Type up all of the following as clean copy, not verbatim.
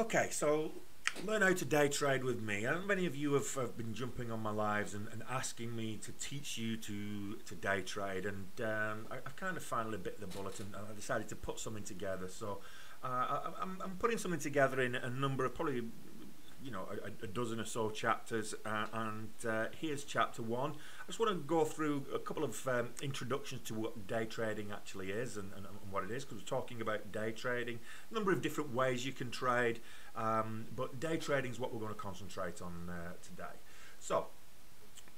Okay, so learn how to day trade with me. Many of you have been jumping on my lives and asking me to teach you to day trade, and I've kind of finally bit the bullet and I decided to put something together. So I'm putting something together in a number of probably a dozen or so chapters, and here's chapter one. I just want to go through a couple of introductions to what day trading actually is and what it is, because we're talking about day trading, a number of different ways you can trade, but day trading is what we're going to concentrate on today. So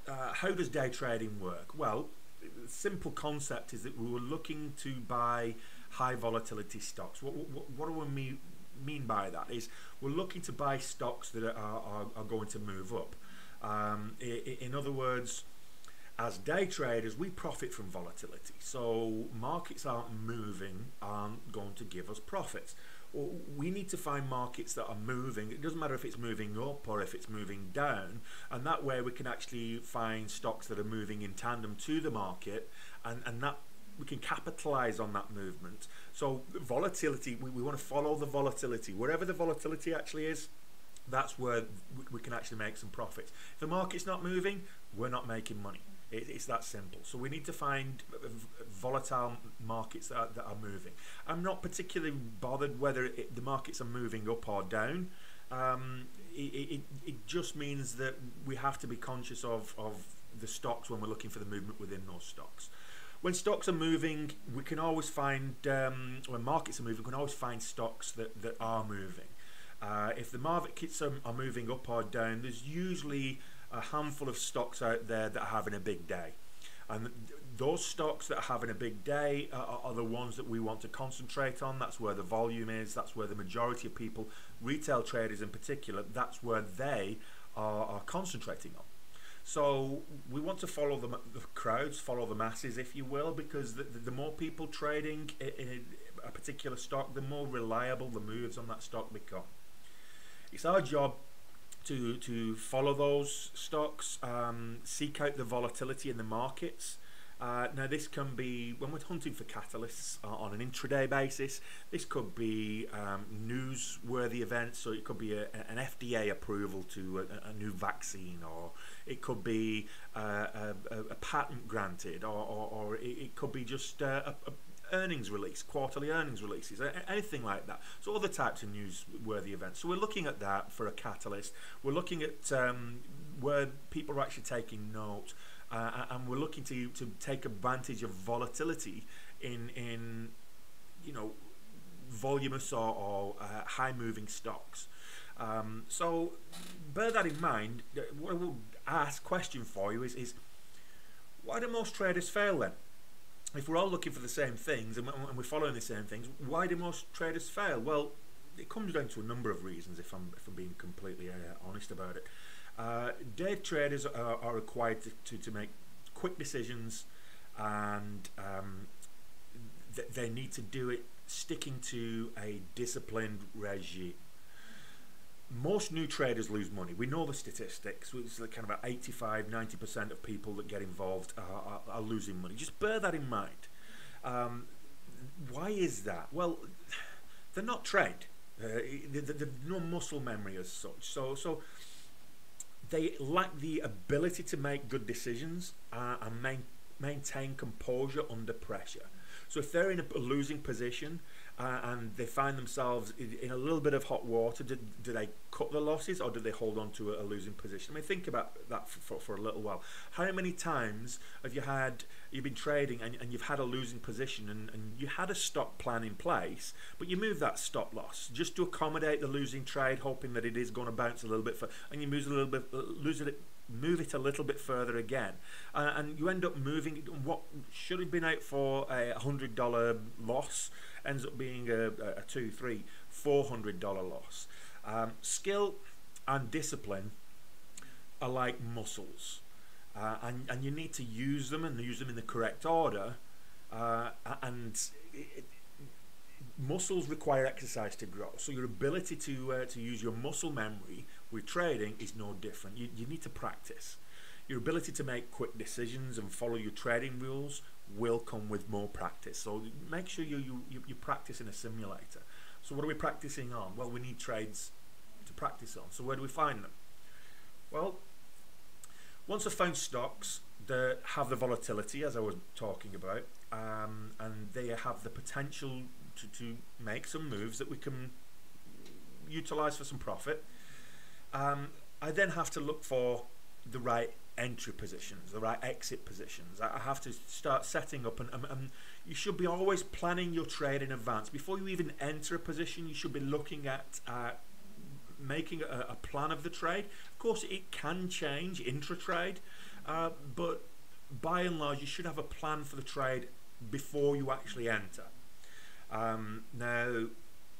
how does day trading work? Well, the simple concept is that we were looking to buy high volatility stocks. What do we mean by that is we're looking to buy stocks that are going to move up. In other words, as day traders, we profit from volatility. So markets aren't going to give us profits. We need to find markets that are moving. It doesn't matter if it's moving up or if it's moving down, and that way we can actually find stocks that are moving in tandem to the market, and that we can capitalize on that movement. So volatility, we want to follow the volatility. Wherever the volatility actually is, that's where we can actually make some profits. If the market's not moving, we're not making money. It's that simple. So we need to find volatile markets that are moving. I'm not particularly bothered whether the markets are moving up or down. It just means that we have to be conscious of the stocks when we're looking for the movement within those stocks. When stocks are moving, we can always find, when markets are moving, we can always find stocks that are moving. If the markets are moving up or down, there's usually a handful of stocks out there that are having a big day. And those stocks that are having a big day are the ones that we want to concentrate on. That's where the volume is. That's where the majority of people, retail traders in particular, that's where they are concentrating on. So we want to follow the crowds, follow the masses, if you will, because the more people trading in a particular stock, the more reliable the moves on that stock become. It's our job to follow those stocks, seek out the volatility in the markets. Now this can be, when we're hunting for catalysts on an intraday basis, this could be newsworthy events, so it could be an FDA approval to a new vaccine, or it could be a patent granted, or it could be just a earnings release, quarterly earnings releases, anything like that. So other types of newsworthy events. So we're looking at that for a catalyst. We're looking at where people are actually taking note, and we're looking to take advantage of volatility in voluminous or high moving stocks. So bear that in mind. What I will ask question for you is why do most traders fail then? If we're all looking for the same things and we're following the same things, why do most traders fail? Well, it comes down to a number of reasons, if I'm being completely honest about it. Day traders are required to make quick decisions, and they need to do it sticking to a disciplined regime. Most new traders lose money. We know the statistics. It's like kind of about 85–90% of people that get involved are losing money. Just bear that in mind. Why is that? Well, they're not trained. They've no muscle memory as such. So they lack the ability to make good decisions and maintain composure under pressure. So if they're in a losing position and they find themselves in a little bit of hot water, do they cut the losses or do they hold on to a losing position? I mean, think about that for a little while. How many times have you've been trading and you've had a losing position and you had a stop plan in place, but you move that stop loss just to accommodate the losing trade, hoping that it is going to bounce a little bit, and you move it a little bit further again, and you end up moving what should have been out for a $100 loss ends up being a $200, $300, $400 loss. Skill and discipline are like muscles, and you need to use them and use them in the correct order, muscles require exercise to grow. So your ability to use your muscle memory with trading is no different. You need to practice. Your ability to make quick decisions and follow your trading rules will come with more practice. So make sure you practice in a simulator. So what are we practicing on? Well, we need trades to practice on. So where do we find them? Well, once I've found stocks that have the volatility, as I was talking about, and they have the potential to make some moves that we can utilize for some profit, I then have to look for the right entry positions, the right exit positions. I have to start setting up, and you should be always planning your trade in advance. Before you even enter a position, you should be looking at making a plan of the trade. Of course, it can change intra-trade, but by and large, you should have a plan for the trade before you actually enter. Now,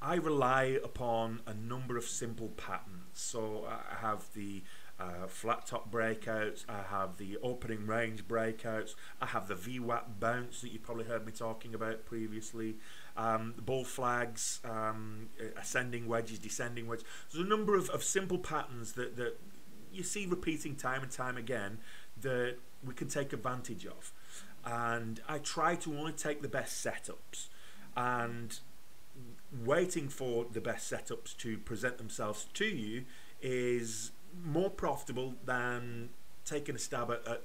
I rely upon a number of simple patterns. So I have the flat top breakouts, I have the opening range breakouts, I have the VWAP bounce that you probably heard me talking about previously, bull flags, ascending wedges, descending wedges. There's a number of simple patterns that you see repeating time and time again that we can take advantage of. And I try to only take the best setups, and waiting for the best setups to present themselves to you is more profitable than taking a stab at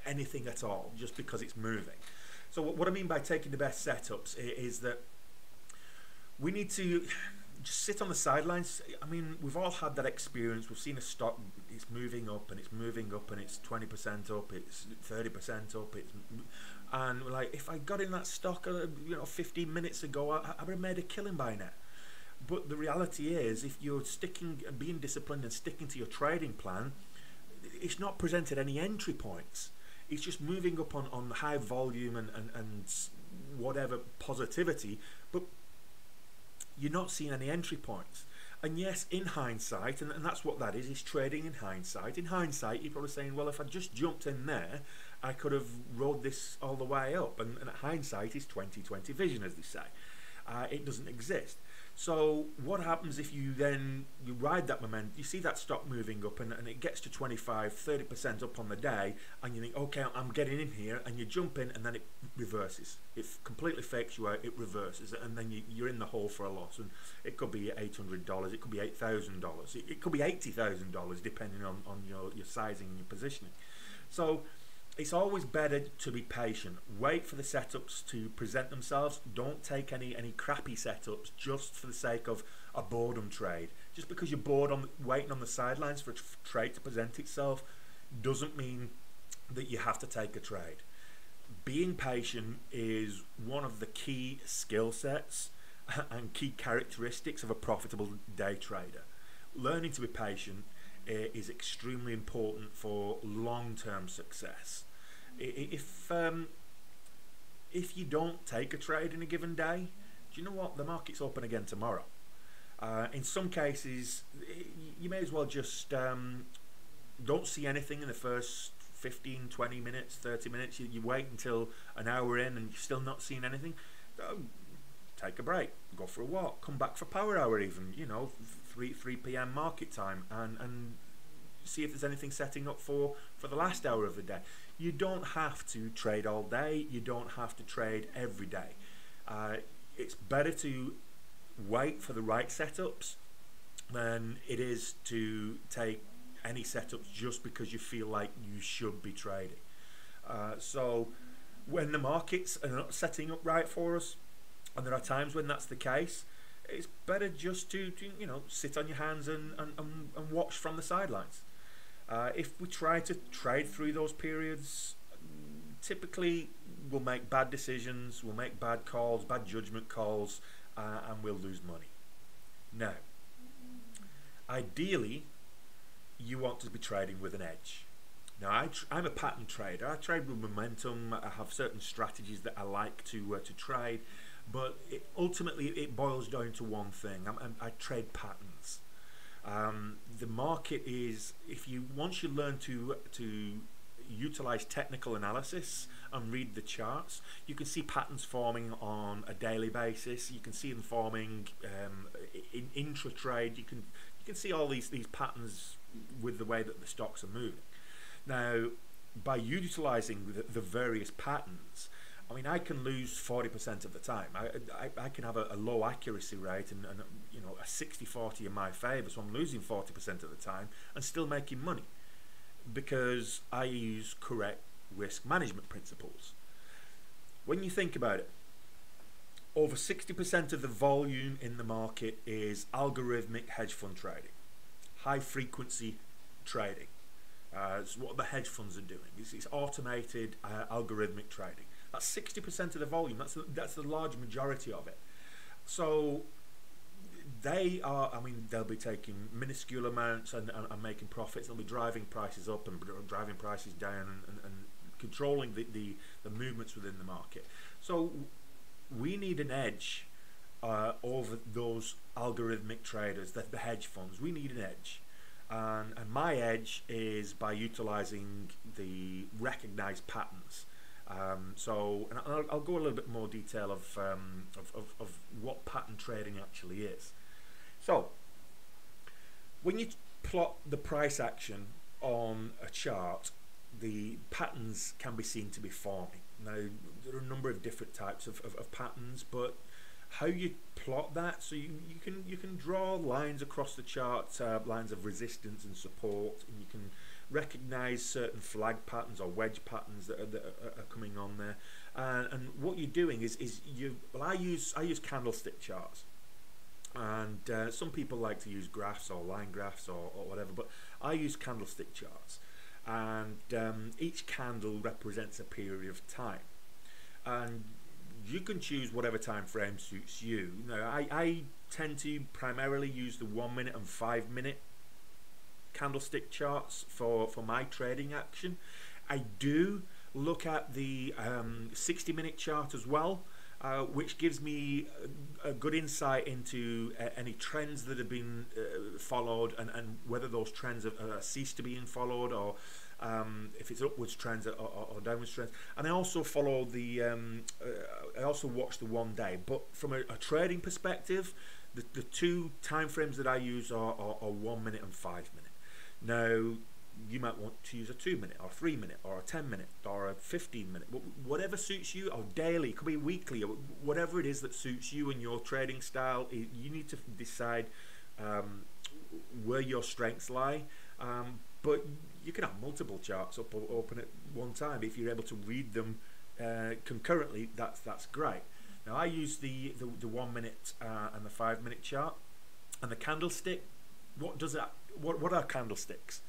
anything at all just because it's moving. So what I mean by taking the best setups is that we need to just sit on the sidelines. I mean, we've all had that experience. We've seen a stock, it's moving up and it's moving up and it's 20% up, it's 30% up, and we're like, if I got in that stock 15 minutes ago, I would have made a killing by now. But the reality is, if you're sticking and being disciplined and sticking to your trading plan, it's not presented any entry points. It's just moving up on high volume and whatever positivity, but you're not seeing any entry points. And yes, in hindsight, and that's what that is trading in hindsight. In hindsight, you're probably saying, well, if I just jumped in there, I could have rode this all the way up. And hindsight is 20/20 vision, as they say. It doesn't exist. So what happens if you ride that momentum, you see that stock moving up and it gets to 25-30% up on the day, and you think, okay, I'm getting in here, and you jump in and then it reverses. It completely fakes you out, it reverses, and then you're in the hole for a loss. And it could be $800, it could be $8,000, it could be $80,000 depending on your sizing and your positioning. So it's always better to be patient. Wait for the setups to present themselves. Don't take any crappy setups just for the sake of a boredom trade. Just because you're bored waiting on the sidelines for a trade to present itself doesn't mean that you have to take a trade. Being patient is one of the key skill sets and key characteristics of a profitable day trader. Learning to be patient is extremely important for long-term success. If you don't take a trade in a given day, do you know what? The market's open again tomorrow. In some cases, you may as well just don't see anything in the first 15, 20 minutes, 30 minutes. You wait until an hour in and you're still not seeing anything. Take a break, go for a walk, come back for power hour even, 3 p.m. market time, and see if there's anything setting up for the last hour of the day. You don't have to trade all day, you don't have to trade every day. It's better to wait for the right setups than it is to take any setups just because you feel like you should be trading. So when the markets are not setting up right for us, and there are times when that's the case, it's better just to sit on your hands and watch from the sidelines. If we try to trade through those periods, typically we'll make bad decisions, we'll make bad calls, bad judgment calls, and we'll lose money. Now, ideally, you want to be trading with an edge. Now, I'm a pattern trader. I trade with momentum. I have certain strategies that I like to trade. But ultimately, it boils down to one thing. I trade patterns. The market is, once you learn to utilize technical analysis and read the charts, you can see patterns forming on a daily basis. You can see them forming in intra-trade. You can see all these patterns with the way that the stocks are moving. Now, by utilizing the various patterns, I mean, I can lose 40% of the time. I can have a low accuracy rate and you know, a 60-40 in my favour, so I'm losing 40% of the time and still making money because I use correct risk management principles. When you think about it, over 60% of the volume in the market is algorithmic hedge fund trading, high frequency trading. It's what the hedge funds are doing. It's automated algorithmic trading. That's 60% of the volume. That's the large majority of it. So they are, I mean, they'll be taking minuscule amounts and making profits. They'll be driving prices up and driving prices down and controlling the movements within the market. So we need an edge over those algorithmic traders, the hedge funds. We need an edge. And my edge is by utilizing the recognized patterns. So, and I'll go a little bit more detail of what pattern trading actually is. So, when you plot the price action on a chart, the patterns can be seen to be forming. Now, there are a number of different types of patterns, but how you plot that, so you can draw lines across the chart, lines of resistance and support, and you can recognize certain flag patterns or wedge patterns that are coming on there, and what you're doing is I use candlestick charts, and some people like to use graphs or line graphs or whatever, but I use candlestick charts, and each candle represents a period of time, and you can choose whatever time frame suits you. Now, I tend to primarily use the 1 minute and 5 minute candlestick charts for my trading action. I do look at the 60-minute chart as well, which gives me a good insight into any trends that have been followed and whether those trends have ceased to being followed, or if it's upwards trends or downwards trends. And I also follow the I also watch the 1 day, but from a trading perspective, the two time frames that I use are 1 minute and 5 minute. Now, you might want to use a 2 minute or 3 minute or a 10 minute or a 15 minute, whatever suits you, or daily, it could be weekly, or whatever it is that suits you and your trading style. You need to decide where your strengths lie, but you can have multiple charts open at one time. If you're able to read them concurrently, that's great. Now, I use the 1 minute and the 5 minute chart, and the candlestick. What does that? What are candlesticks?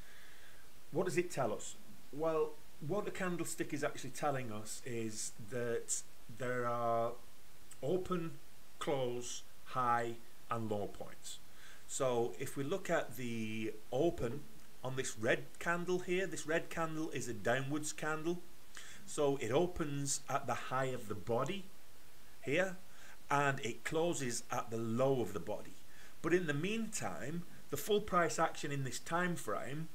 What does it tell us? Well, what the candlestick is actually telling us is that there are open, close, high and low points. So if we look at the open on this red candle here, this red candle is a downwards candle. So it opens at the high of the body here and it closes at the low of the body. But in the meantime, the full price action in this time frame,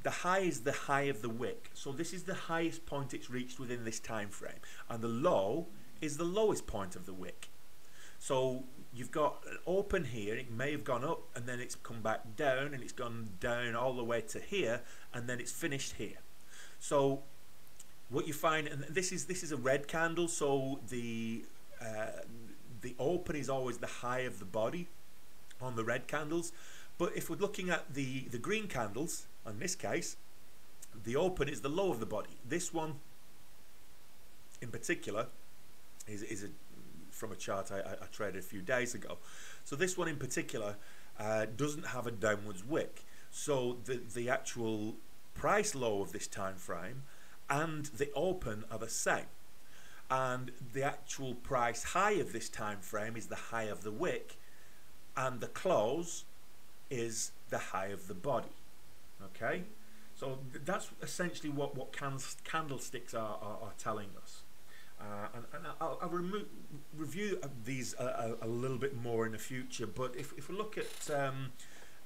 the high is the high of the wick. So this is the highest point it's reached within this time frame, and the low is the lowest point of the wick. So you've got an open here, it may have gone up and then it's come back down, and it's gone down all the way to here, and then it's finished here. So what you find, and this is a red candle, so the open is always the high of the body on the red candles. But if we're looking at the green candles, in this case, the open is the low of the body. This one in particular is from a chart I traded a few days ago. So this one in particular doesn't have a downwards wick. So the actual price low of this time frame and the open are the same. And the actual price high of this time frame is the high of the wick, and the close is the high of the body. Okay, so that's essentially what candlesticks are telling us, and I'll review these a little bit more in the future. But if we look at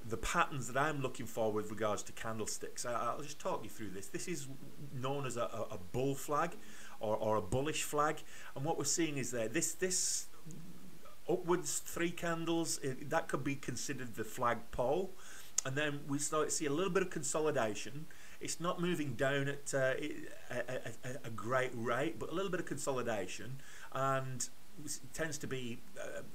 the patterns that I'm looking for with regards to candlesticks, I'll just talk you through this. This is known as a bull flag or a bullish flag, and what we're seeing is there this upwards 3 candles, that could be considered the flagpole, and then we start to see a little bit of consolidation, It's not moving down at a great rate, but a little bit of consolidation, and it tends to be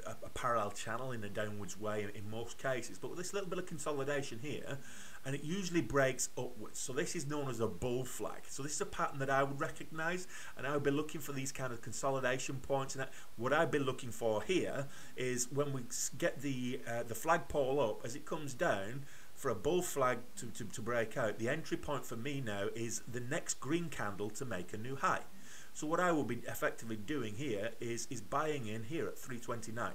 a parallel channel in a downwards way in most cases. But with this little bit of consolidation here, and it usually breaks upwards. So this is known as a bull flag. So this is a pattern that I would recognize, and I would be looking for these kind of consolidation points. And what I'd be looking for here is when we get the flagpole up, as it comes down, for a bull flag to break out, the entry point for me now is the next green candle to make a new high. So what I will be effectively doing here is buying in here at 329,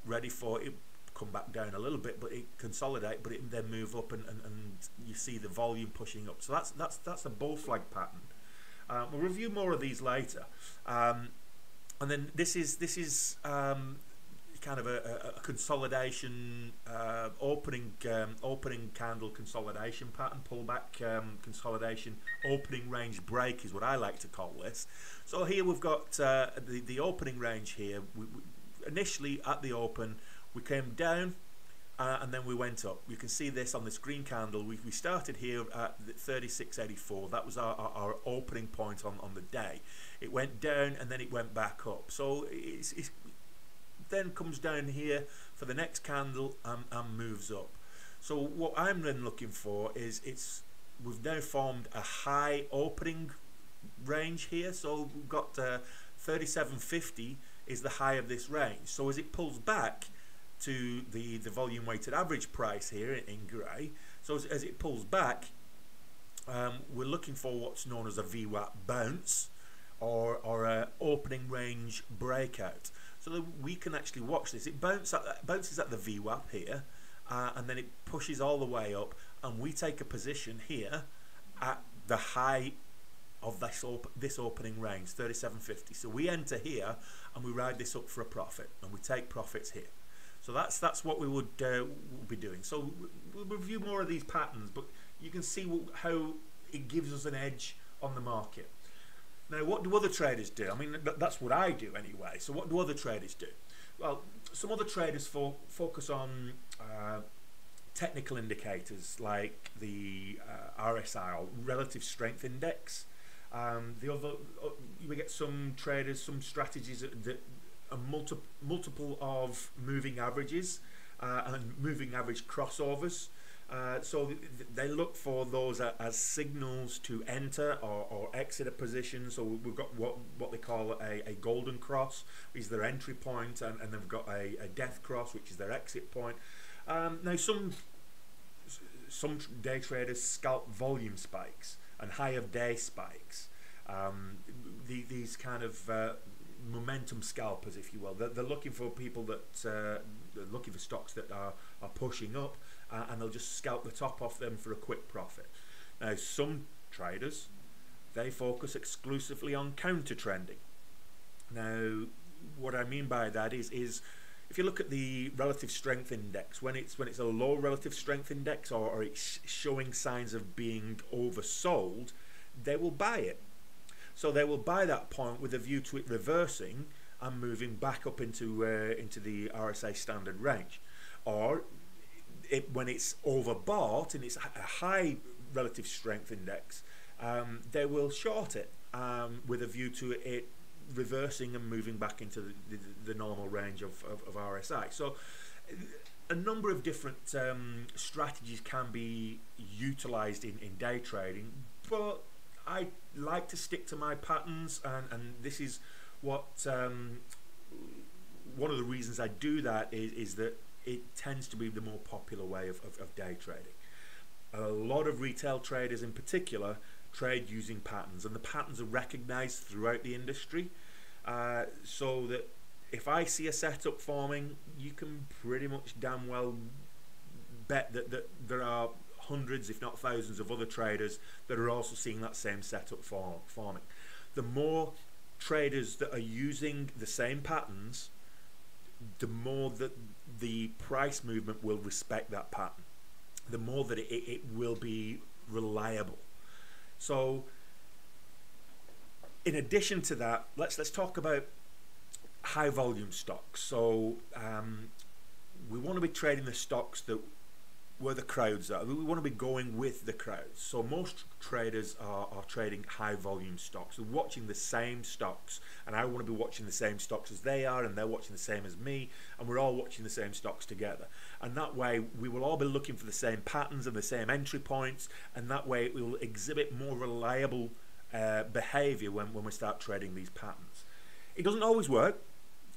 ready for it come back down a little bit, but it consolidate, but it then move up, and you see the volume pushing up. So that's a bull flag pattern. We'll review more of these later, and then this is kind of a consolidation, opening candle consolidation pattern, pullback consolidation, opening range break is what I like to call this. So here we've got the opening range here. We initially at the open we came down, and then we went up. You can see this on this green candle. We started here at 36.84. That was our opening point on the day. It went down and then it went back up. So it's then comes down here for the next candle and moves up. So what I'm then looking for is we've now formed a high opening range here. So we've got 37.50 is the high of this range. So as it pulls back to the volume weighted average price here in grey, so as it pulls back, we're looking for what's known as a VWAP bounce or a opening range breakout, so that we can actually watch this. It bounces at the VWAP here, and then it pushes all the way up, and we take a position here at the high of this opening range, 37.50. So we enter here and we ride this up for a profit, and we take profits here. So that's what we would be doing. So we'll review more of these patterns, but you can see how it gives us an edge on the market. Now, what do other traders do? I mean, that's what I do anyway. So what do other traders do? Well, some other traders focus on technical indicators like the RSI, or Relative Strength Index. We get some traders, some strategies that a multiple of moving averages and moving average crossovers. So they look for those as signals to enter or exit a position. So we've got what they call a golden cross, which is their entry point, and they've got a death cross, which is their exit point. Now some day traders scalp volume spikes and high of day spikes. These kind of momentum scalpers, if you will. They're looking for people that they're looking for stocks that are pushing up, and they'll just scalp the top off them for a quick profit. Now, some traders, they focus exclusively on counter trending. Now, what I mean by that is if you look at the relative strength index, when it's a low relative strength index, or it's showing signs of being oversold, they will buy it. So they will buy that point with a view to it reversing and moving back up into the RSI standard range. Or when it's overbought and it's a high relative strength index, they will short it with a view to it reversing and moving back into the normal range of RSI. So a number of different strategies can be utilized in day trading, but I like to stick to my patterns, and this is what one of the reasons I do that is that it tends to be the more popular way of day trading. A lot of retail traders in particular trade using patterns, and the patterns are recognized throughout the industry, so that if I see a setup forming, you can pretty much damn well bet that there are hundreds, if not thousands, of other traders that are also seeing that same setup forming. The more traders that are using the same patterns, the more that the price movement will respect that pattern, the more that it will be reliable. So in addition to that, let's talk about high volume stocks. So we want to be trading the stocks that where the crowds are. We want to be going with the crowds. So most traders are trading high volume stocks. They're watching the same stocks, and I want to be watching the same stocks as they are, and they're watching the same as me, and we're all watching the same stocks together. And that way we will all be looking for the same patterns and the same entry points, and that way we will exhibit more reliable behavior when we start trading these patterns. It doesn't always work.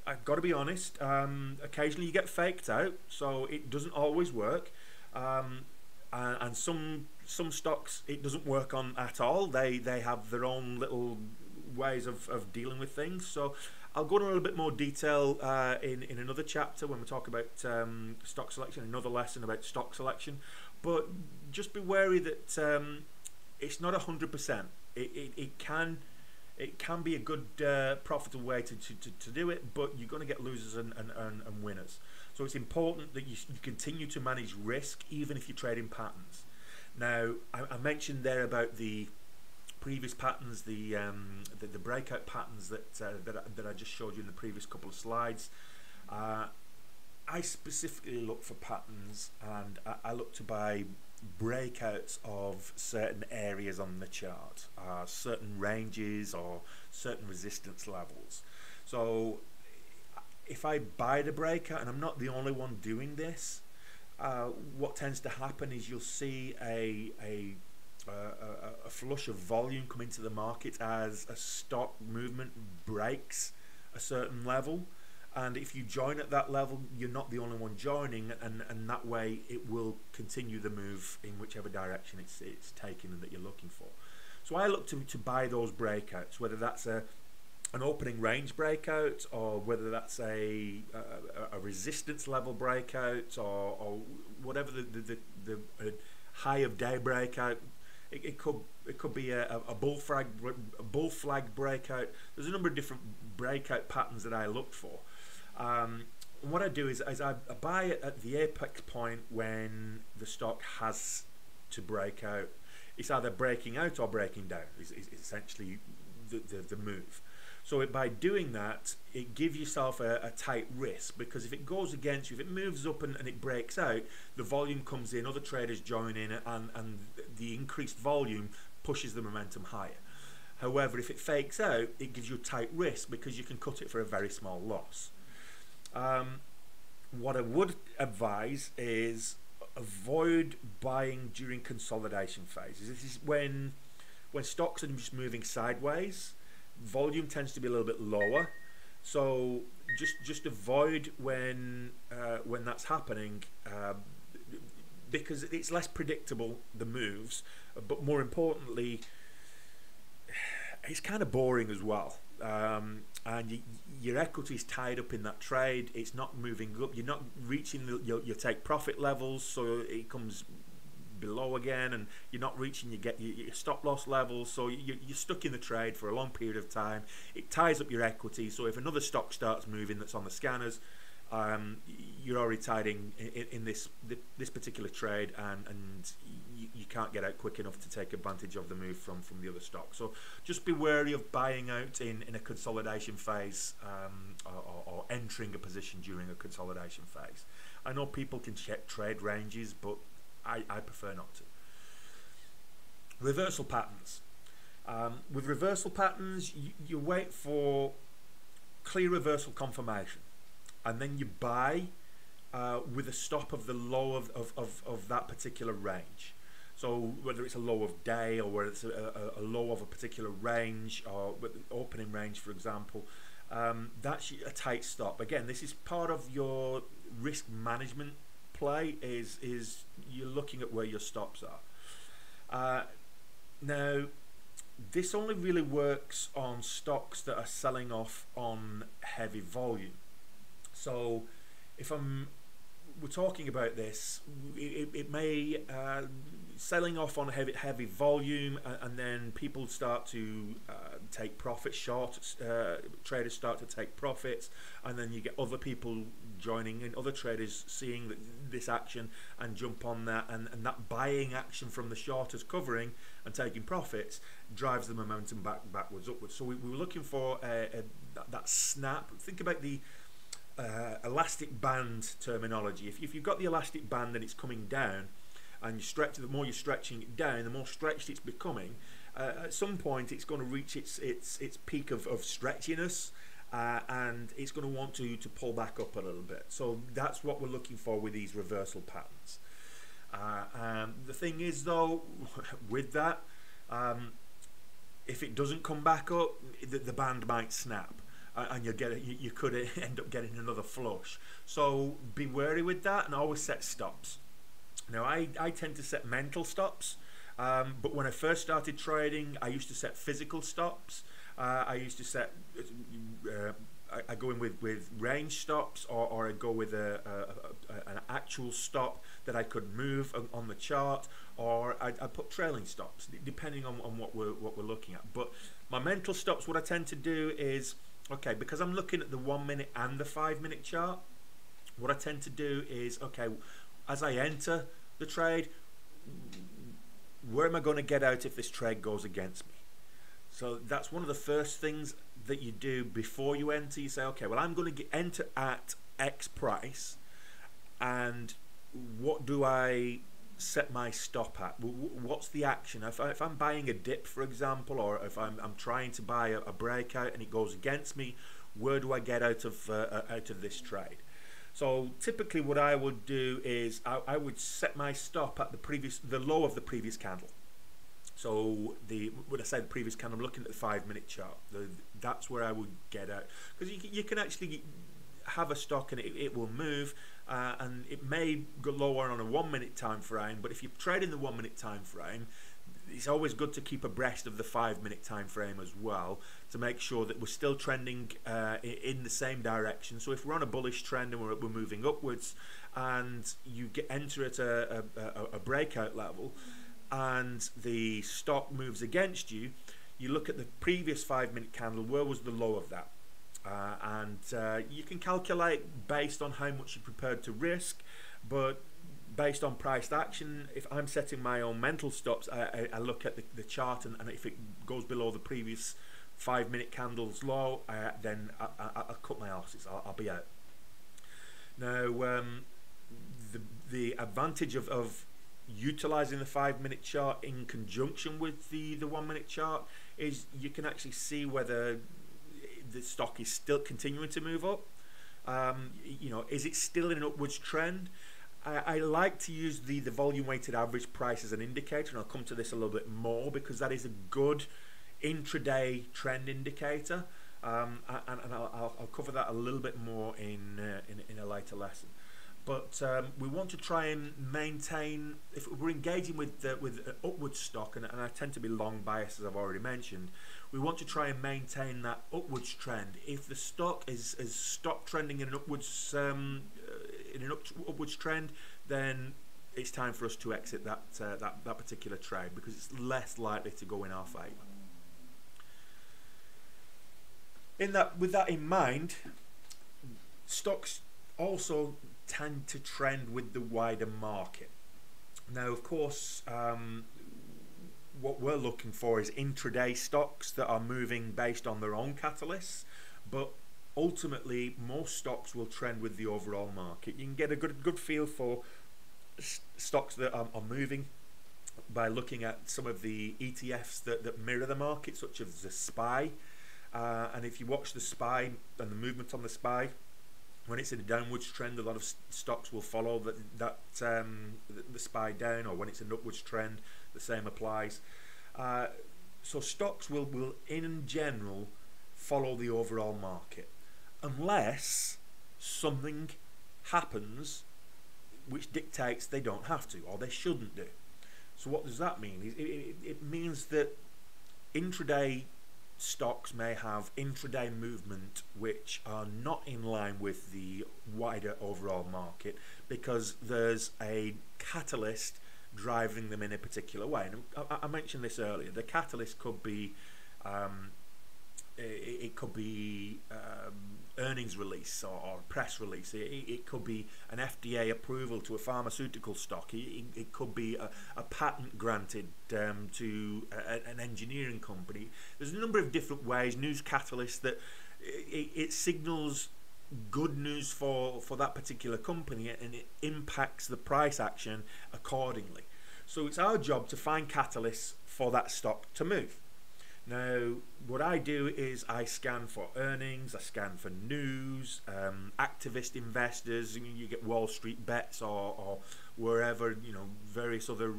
I've got to be honest. Occasionally you get faked out, so it doesn't always work. And some stocks it doesn't work on at all. They have their own little ways of dealing with things. So I'll go into a little bit more detail in another chapter when we talk about stock selection, another lesson about stock selection. But just be wary that it's not 100%. It can be a good profitable way to do it, but you're going to get losers and winners. So it's important that you continue to manage risk even if you're trading patterns. Now, I mentioned there about the previous patterns, the breakout patterns that I just showed you in the previous couple of slides. I specifically look for patterns, and I look to buy breakouts of certain areas on the chart, certain ranges or certain resistance levels. So if I buy the breakout, and I'm not the only one doing this, what tends to happen is you'll see a flush of volume come into the market as a stock movement breaks a certain level. And if you join at that level, you're not the only one joining, and that way it will continue the move in whichever direction it's taken and that you're looking for. So I look to buy those breakouts, whether that's an opening range breakout, or whether that's a resistance level breakout, or whatever the high of day breakout. It could be a bull flag breakout. There's a number of different breakout patterns that I look for. What I do is I buy it at the apex point when the stock has to break out. It's either breaking out or breaking down is essentially the move. So by doing that, it gives yourself a tight risk, because if it goes against you, if it moves up and it breaks out, the volume comes in, other traders join in, and the increased volume pushes the momentum higher. However, if it fakes out, it gives you a tight risk because you can cut it for a very small loss. What I would advise is avoid buying during consolidation phases. This is when stocks are just moving sideways. Volume tends to be a little bit lower, so just avoid when that's happening, because it's less predictable, the moves, but more importantly, it's kind of boring as well. And your equity is tied up in that trade. It's not moving up. You're not reaching your take profit levels, so it comes below again, and you're not reaching your stop loss levels, so you're stuck in the trade for a long period of time. It ties up your equity, so if another stock starts moving that's on the scanners, you're already tied in this particular trade, and you can't get out quick enough to take advantage of the move from the other stock. So just be wary of buying out in a consolidation phase, or entering a position during a consolidation phase. I know people can check trade ranges, but I prefer not to. Reversal patterns. With reversal patterns, you wait for clear reversal confirmation, and then you buy with a stop of the low of that particular range. So whether it's a low of day, or whether it's a low of a particular range, or opening range, for example, that's a tight stop. Again, this is part of your risk management play, is you're looking at where your stops are. Now, this only really works on stocks that are selling off on heavy volume. So if we're talking about this, it may selling off on heavy volume, and then people start to take profits, short traders start to take profits, and then you get other people joining in, other traders seeing this action and jump on that, and that buying action from the shorters covering and taking profits drives the momentum backwards, upwards. So we were looking for that snap. Think about elastic band terminology. If you've got the elastic band and it's coming down, and you stretch, the more you're stretching it down, the more stretched it's becoming. At some point, it's going to reach its peak of stretchiness, and it's going to want to pull back up a little bit. So that's what we're looking for with these reversal patterns. The thing is, though, with that, if it doesn't come back up, the band might snap, and you could end up getting another flush. So be wary with that, and always set stops. Now, I tend to set mental stops, but when I first started trading, I used to set physical stops. I used to set, I go in with range stops, or I go with an actual stop that I could move on the chart, or I put trailing stops, depending on what we're looking at. But my mental stops, what I tend to do is, okay, because I'm looking at the 1 minute and the 5 minute chart, what I tend to do is, okay, as I enter the trade, where am I going to get out if this trade goes against me? So that's one of the first things that you do before you enter. You say, okay, well, I'm going to enter at X price, and what do I set my stop at? What's the action? If I'm buying a dip, for example, or if I'm trying to buy a breakout and it goes against me, where do I get out of this trade? So typically what I would do is I would set my stop at the low of the previous candle. So when I say the previous candle, I'm looking at the 5 minute chart. That's where I would get out, because you can actually have a stock and it will move, and it may go lower on a 1 minute time frame, but if you trade in the 1 minute time frame, it's always good to keep abreast of the 5 minute time frame as well, to make sure that we're still trending in the same direction. So if we're on a bullish trend and we're moving upwards, and you enter at a breakout level and the stock moves against you, you look at the previous 5 minute candle, where was the low of that? And you can calculate based on how much you're prepared to risk, but based on priced action, if I'm setting my own mental stops, I look at the chart, and if it goes below the previous 5 minute candle's low, then I'll cut my losses. I'll be out. Now, the advantage of utilizing the 5 minute chart in conjunction with the 1 minute chart is you can actually see whether the stock is still continuing to move up. You know, is it still in an upwards trend? I like to use the volume weighted average price as an indicator, and I'll come to this a little bit more, because that is a good intraday trend indicator, and I'll cover that a little bit more in a later lesson. But we want to try and maintain, if we're engaging with an upward stock, and I tend to be long biased, as I've already mentioned, we want to try and maintain that upwards trend. If the stock is stopped trending in an upwards upwards trend, then it's time for us to exit that particular trade, because it's less likely to go in our favour. With that in mind, stocks also tend to trend with the wider market. Now, of course, what we're looking for is intraday stocks that are moving based on their own catalysts, but ultimately most stocks will trend with the overall market. You can get a good feel for stocks that are moving by looking at some of the ETFs that mirror the market, such as the SPY, and if you watch the SPY and the movement on the SPY, when it's in a downwards trend, a lot of stocks will follow the SPY down, or when it's an upwards trend, the same applies. So stocks will in general follow the overall market, unless something happens which dictates they don't have to, or they shouldn't do. So what does that mean? It means that intraday stocks may have intraday movement which are not in line with the wider overall market, because there's a catalyst driving them in a particular way. And I mentioned this earlier. The catalyst could be earnings release or press release. It could be an FDA approval to a pharmaceutical stock. It could be a patent granted to an engineering company. There's a number of different ways, news catalysts, that it signals good news for that particular company, and it impacts the price action accordingly. So it's our job to find catalysts for that stock to move. Now, what I do is I scan for earnings, I scan for news, activist investors. You get Wall Street Bets or wherever, various other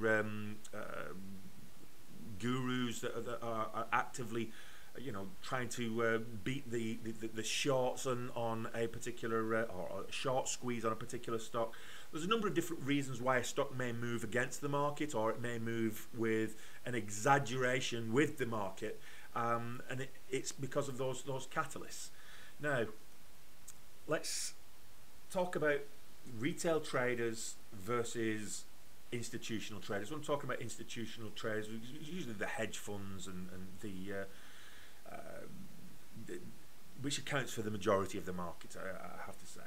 gurus that are actively, trying to beat the shorts on a particular or a short squeeze on a particular stock. There's a number of different reasons why a stock may move against the market, or it may move with an exaggeration with the market, and it's because of those catalysts. Now, let's talk about retail traders versus institutional traders. When I'm talking about institutional traders, usually the hedge funds and the which accounts for the majority of the market, I have to say.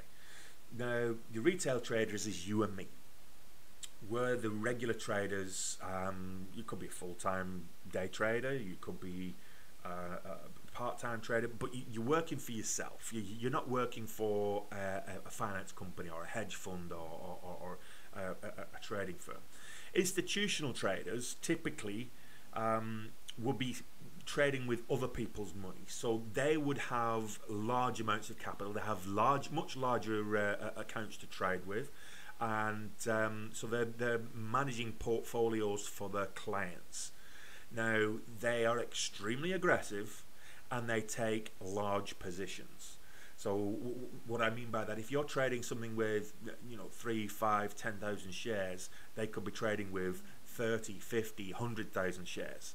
Now, the retail traders is you and me. We're the regular traders. You could be a full-time day trader, you could be a part-time trader, but you're working for yourself. You're not working for a finance company or a hedge fund or a trading firm. Institutional traders typically would be trading with other people's money, so they would have large amounts of capital. They have much larger accounts to trade with, and so they're managing portfolios for their clients. Now, they are extremely aggressive and they take large positions. So what I mean by that, if you're trading something with 3, 5, 10,000 shares, they could be trading with 30, 50, 100,000 shares.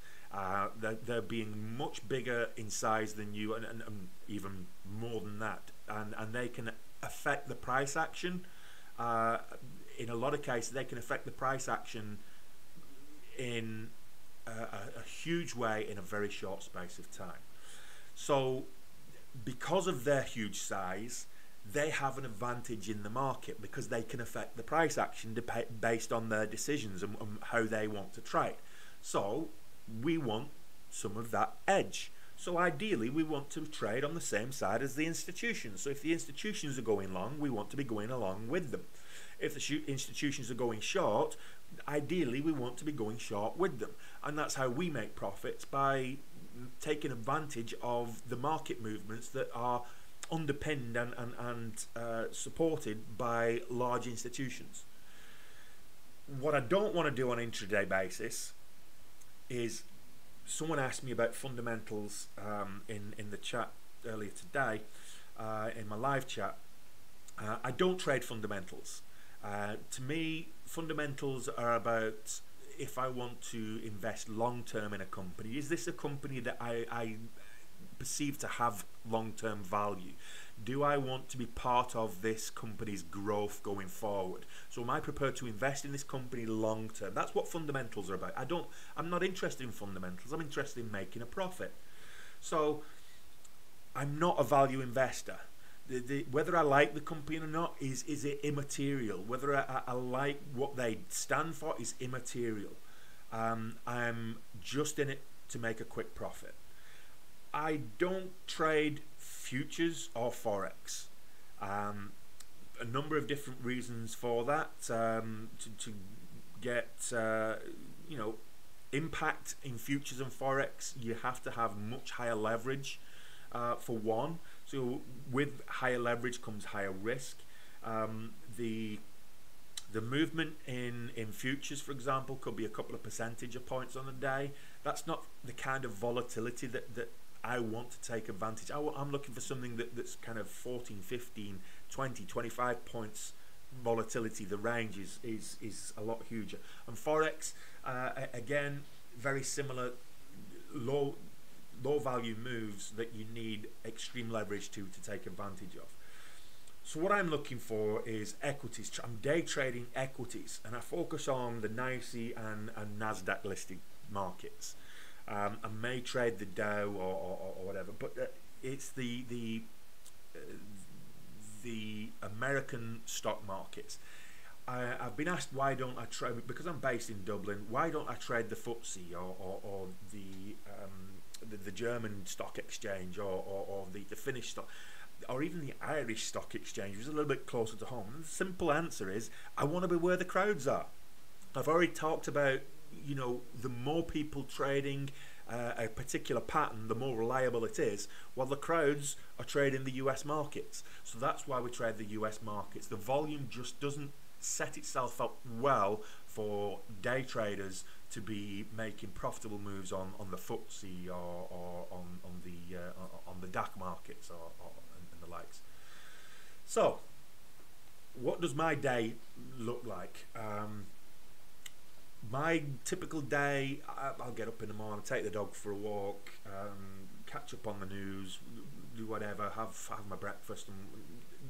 They're being much bigger in size than you, and even more than that, and they can affect the price action. In a lot of cases, they can affect the price action in a huge way in a very short space of time. So because of their huge size, they have an advantage in the market because they can affect the price action based on their decisions and how they want to trade. So we want some of that edge. So ideally, we want to trade on the same side as the institutions. So if the institutions are going long, we want to be going along with them. If the institutions are going short, ideally we want to be going short with them. And that's how we make profits, by taking advantage of the market movements that are underpinned and supported by large institutions. What I don't want to do on an intraday basis is, someone asked me about fundamentals in the chat earlier today, in my live chat. I don't trade fundamentals. To me, fundamentals are about, if I want to invest long term in a company, is this a company that I perceive to have long-term value? Do I want to be part of this company's growth going forward? So am I prepared to invest in this company long term? That's what fundamentals are about. I'm not interested in fundamentals. I'm interested in making a profit. So I'm not a value investor. Whether I like the company or not is it immaterial. Whether I like what they stand for is immaterial. I'm just in it to make a quick profit. I don't trade futures or forex. A number of different reasons for that. To get impact in futures and forex, you have to have much higher leverage, for one. So with higher leverage comes higher risk. The movement in futures, for example, could be a couple of percentage points on a day. That's not the kind of volatility that I want to take advantage. I'm looking for something that's kind of 14, 15, 20, 25 points volatility. The range is a lot huger. And forex, again, very similar, low value moves that you need extreme leverage to take advantage of. So what I'm looking for is equities. I'm day trading equities, and I focus on the NYSE and NASDAQ listed markets. I may trade the Dow or whatever, but it's the American stock markets. I've been asked, why don't I trade, because I'm based in Dublin, why don't I trade the FTSE or the German stock exchange or the Finnish stock? or even the Irish Stock Exchange, which is a little bit closer to home? And the simple answer is, I want to be where the crowds are. I've already talked about, you know, the more people trading a particular pattern, the more reliable it is, while the crowds are trading the US markets. So that's why we trade the US markets. The volume just doesn't set itself up well for day traders to be making profitable moves on the FTSE or on the DAC markets and the likes. So what does my day look like? My typical day, I'll get up in the morning, take the dog for a walk, catch up on the news, do whatever, have my breakfast, and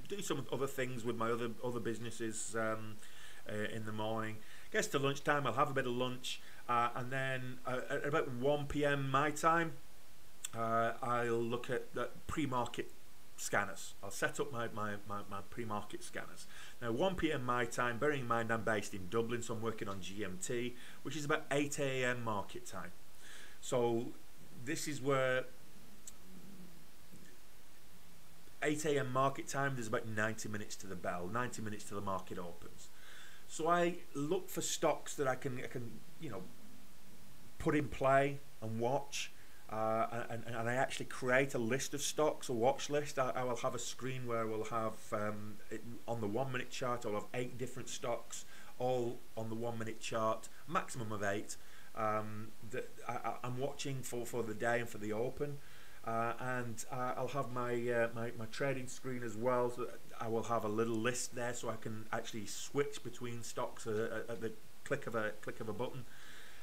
do some other things with my other businesses in the morning. Gets to lunchtime, I'll have a bit of lunch, and then at about 1 p.m. my time, I'll look at the pre-market scanners. I'll set up my pre-market scanners. Now 1 p.m. my time, bearing in mind I'm based in Dublin, so I'm working on GMT, which is about 8 a.m. market time. So this is where 8 a.m. market time, there's about 90 minutes to the bell, 90 minutes till the market opens. So I look for stocks that I can you know, put in play and watch. And I actually create a list of stocks, a watch list. I will have a screen where we'll have on the 1 minute chart, I'll have 8 different stocks, all on the 1 minute chart, maximum of 8 that I'm watching for the day and for the open. And I'll have my trading screen as well. So I will have a little list there, so I can actually switch between stocks at the click of a button.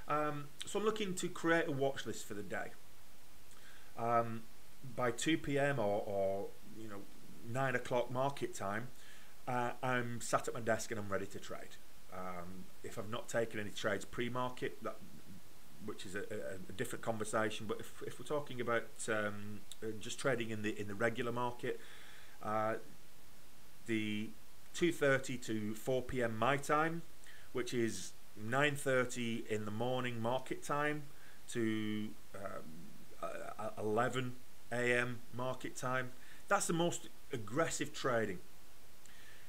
So I'm looking to create a watch list for the day. By 2 p.m. or you know, 9 o'clock market time, I'm sat at my desk and I'm ready to trade. If I've not taken any trades pre-market, which is a different conversation, but if we're talking about just trading in the regular market, the 2:30 to 4 p.m. my time, which is 9:30 in the morning market time to 11 a.m. market time, that's the most aggressive trading.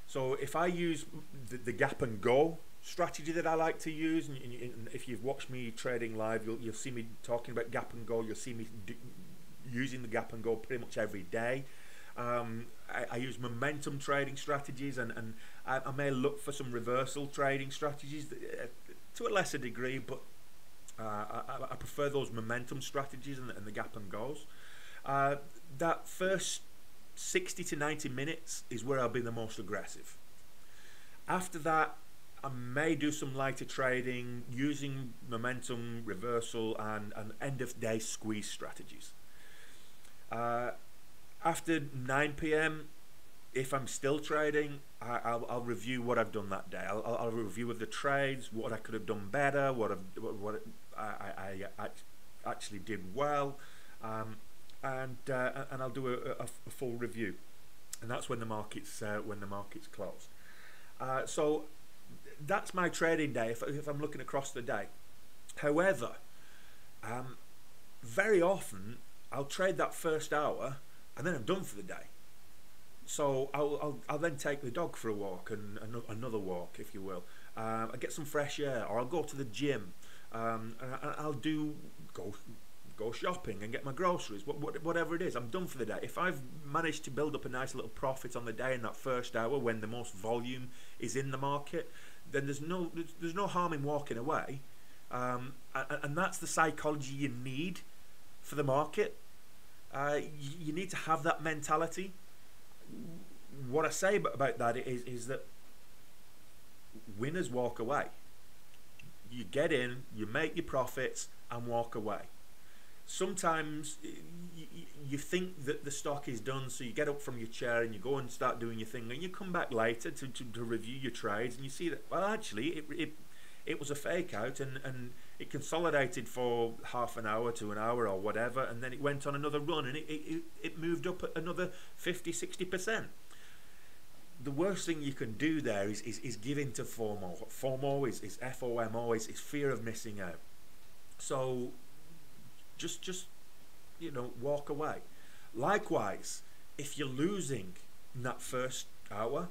So if I use the gap and go strategy that I like to use, and if you've watched me trading live, you'll see me talking about gap and go. You'll see me using the gap and go pretty much every day. I use momentum trading strategies, and I may look for some reversal trading strategies to a lesser degree, but I prefer those momentum strategies and the gap and goes. That first 60 to 90 minutes is where I'll be the most aggressive. After that, I may do some lighter trading using momentum, reversal, and end of day squeeze strategies. After 9 p.m, if I'm still trading, I'll review what I've done that day. I'll review of the trades, what I could have done better, what I actually did well, and I'll do a full review, and that's when the market's closed. So that's my trading day if I'm looking across the day. However, very often I'll trade that first hour and then I'm done for the day. So I'll then take the dog for a walk, and another walk, if you will. I get some fresh air, or I'll go to the gym, and I'll go shopping and get my groceries, whatever it is. I'm done for the day. If I've managed to build up a nice little profit on the day in that first hour when the most volume is in the market, then there's no harm in walking away, and that's the psychology you need for the market. You need to have that mentality. What I say about that is that winners walk away. You get in, you make your profits, and walk away. Sometimes you think that the stock is done, so you get up from your chair and you go and start doing your thing, and you come back later to review your trades, and you see that, well, actually it was a fake out, and it consolidated for half an hour to an hour or whatever, and then it went on another run, and it moved up another 50-60%. The worst thing you can do there is give in to FOMO. FOMO is FOMO, is fear of missing out. So just you know, walk away. Likewise, if you're losing in that first hour,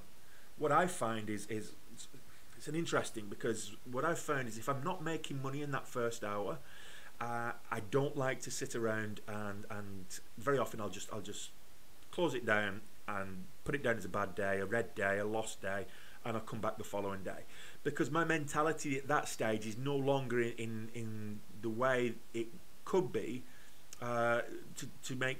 what I find is it's an interesting, because what I've found is if I'm not making money in that first hour, I don't like to sit around and very often I'll just close it down and put it down as a bad day, a red day, a lost day, and I'll come back the following day, because my mentality at that stage is no longer in the way it could be to make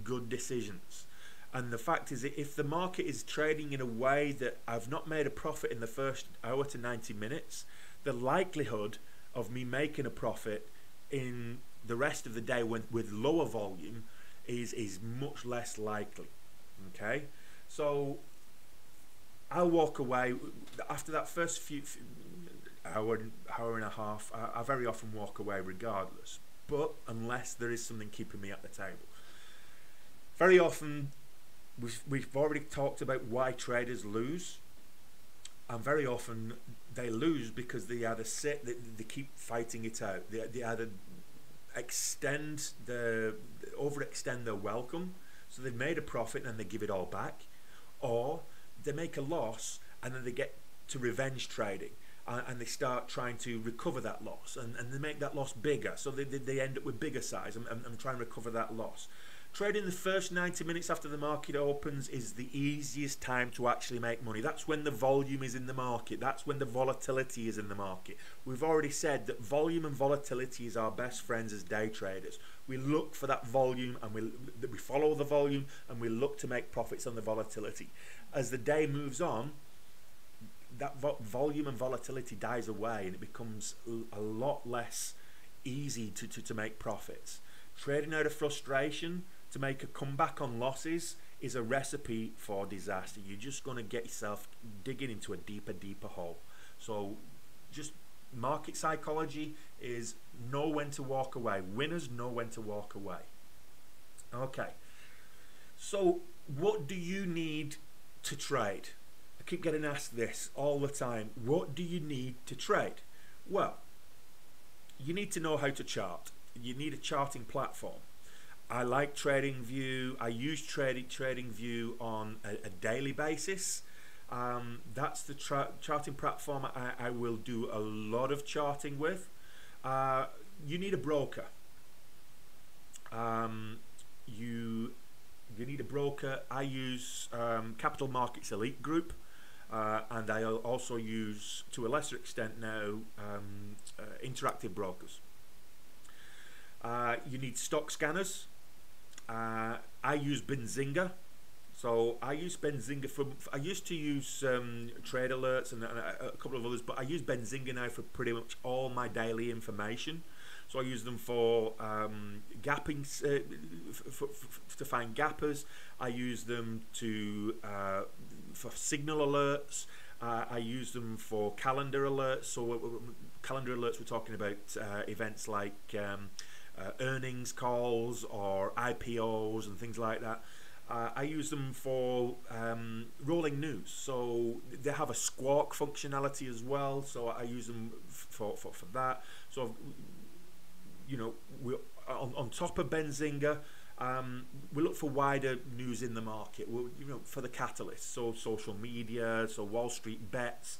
good decisions. And the fact is that if the market is trading in a way that I've not made a profit in the first hour to 90 minutes, the likelihood of me making a profit in the rest of the day with lower volume is much less likely. Okay, so I'll walk away after that first few hour and a half. I very often walk away regardless, but unless there is something keeping me at the table. Very often we've already talked about why traders lose, and very often they lose because they either they keep fighting it out. They either overextend their welcome, so they've made a profit and they give it all back, or they make a loss and then they get to revenge trading and they start trying to recover that loss, and they make that loss bigger, so they end up with bigger size and try and recover that loss. Trading the first 90 minutes after the market opens is the easiest time to actually make money. That's when the volume is in the market. That's when the volatility is in the market. We've already said that volume and volatility is our best friends as day traders. We look for that volume and we follow the volume and we look to make profits on the volatility. As the day moves on, that volume and volatility dies away and it becomes a lot less easy to make profits. Trading out of frustration to make a comeback on losses is a recipe for disaster. You're just going to get yourself digging into a deeper hole. So just market psychology is know when to walk away. Winners know when to walk away. Okay, so what do you need to trade? I keep getting asked this all the time. What do you need to trade? Well, you need to know how to chart. You need a charting platform. I like TradingView. I use TradingView on a daily basis. That's the charting platform I will do a lot of charting with. You need a broker. You need a broker. I use Capital Markets Elite Group, and I also use, to a lesser extent now, Interactive Brokers. You need stock scanners. I use Benzinga. So I use Benzinga I used to use Trade Alerts and a couple of others, but I use Benzinga now for pretty much all my daily information. So I use them for gapping, to find gappers. I use them for signal alerts. I use them for calendar alerts. So calendar alerts, we're talking about events like earnings calls or IPOs and things like that. I use them for rolling news, so they have a squawk functionality as well, so I use them for that. So you know, on top of Benzinga, we look for wider news in the market, you know, for the catalysts, so social media, so Wall Street Bets,